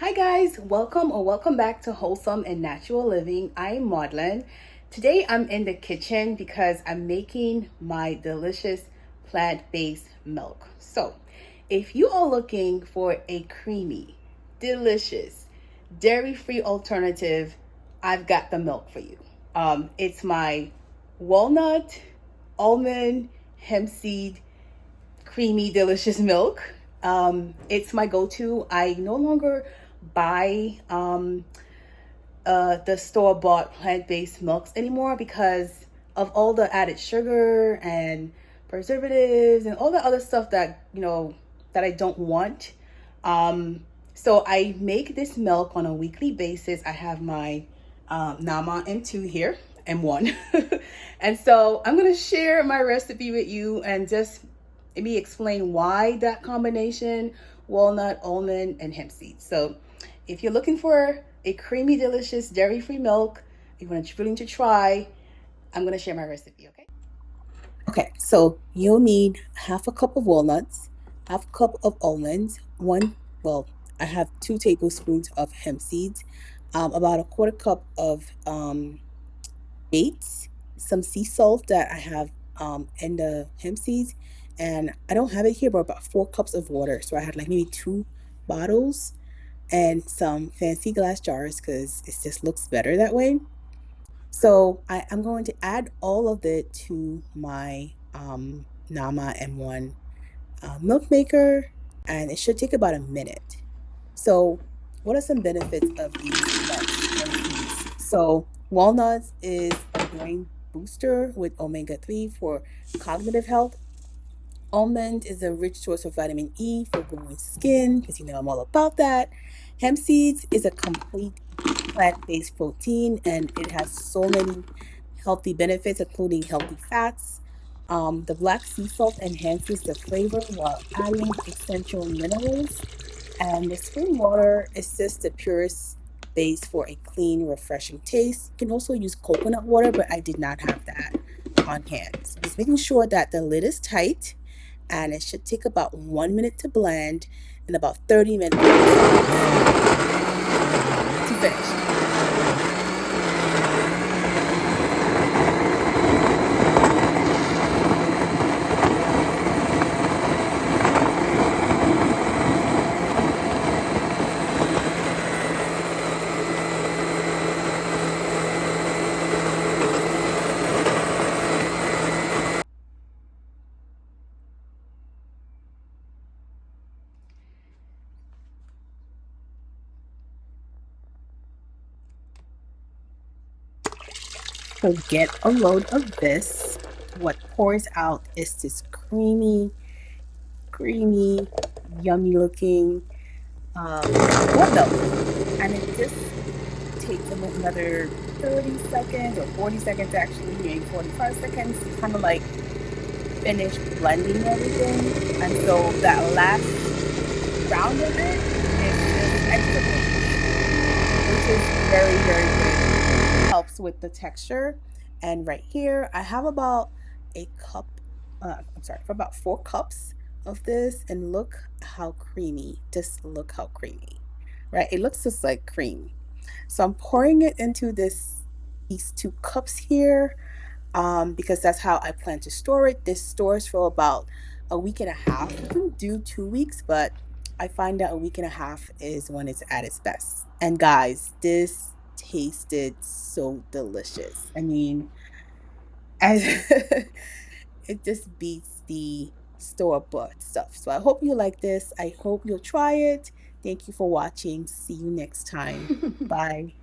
Hi guys, welcome back to Wholesome and Natural Living. I'm Maudlin. Today I'm in the kitchen because I'm making my delicious plant-based milk. So, if you are looking for a creamy, delicious, dairy-free alternative, I've got the milk for you. It's my walnut, almond, hemp seed creamy, delicious milk. It's my go-to. I no longer buy the store-bought plant-based milks anymore because of all the added sugar and preservatives and all the other stuff that that I don't want. So I make this milk on a weekly basis. I have my Nama M2 here, M1. And so I'm going to share my recipe with you and just maybe explain why that combination, walnut, almond, and hemp seeds. So if you're looking for a creamy, delicious, dairy-free milk, you're willing to try, I'm going to share my recipe, okay? Okay, so you'll need half a cup of walnuts, half a cup of almonds, I have 2 tablespoons of hemp seeds, about a quarter cup of dates, some sea salt that I have in the hemp seeds, and I don't have it here, but about 4 cups of water. So I had like maybe 2 bottles and some fancy glass jars because it just looks better that way. So I'm going to add all of it to my Nama M1 milk maker, and it should take about a minute. So what are some benefits of these nuts and seeds? So walnuts is a brain booster with omega-3 for cognitive health. Almond is a rich source of vitamin E for glowing skin, because I'm all about that. Hemp seeds is a complete plant-based protein, and it has so many healthy benefits, including healthy fats. The black sea salt enhances the flavor while adding essential minerals. And the spring water is just the purest base for a clean, refreshing taste. You can also use coconut water, but I did not have that on hand. So just making sure that the lid is tight, and it should take about 1 minute to blend and about 30 minutes to finish. So get a load of this. What pours out is this creamy, yummy looking nut milk. And it just takes another 30 seconds or 40 seconds, actually, maybe 45 seconds to kind of like finish blending everything. And so that last round of it is just extra cookies, which is very, very good. Helps with the texture. And right here, I have about a cup, for about 4 cups of this. And look how creamy, just look how creamy, right? It looks just like cream. So I'm pouring it into these 2 cups here, because that's how I plan to store it. This stores for about a week and a half. You can do 2 weeks, but I find that a week and a half is when it's at its best. And guys, this tasted so delicious. I mean, as it just beats the store-bought stuff. So I hope you like this. I hope you'll try it. Thank you for watching. See you next time. Bye.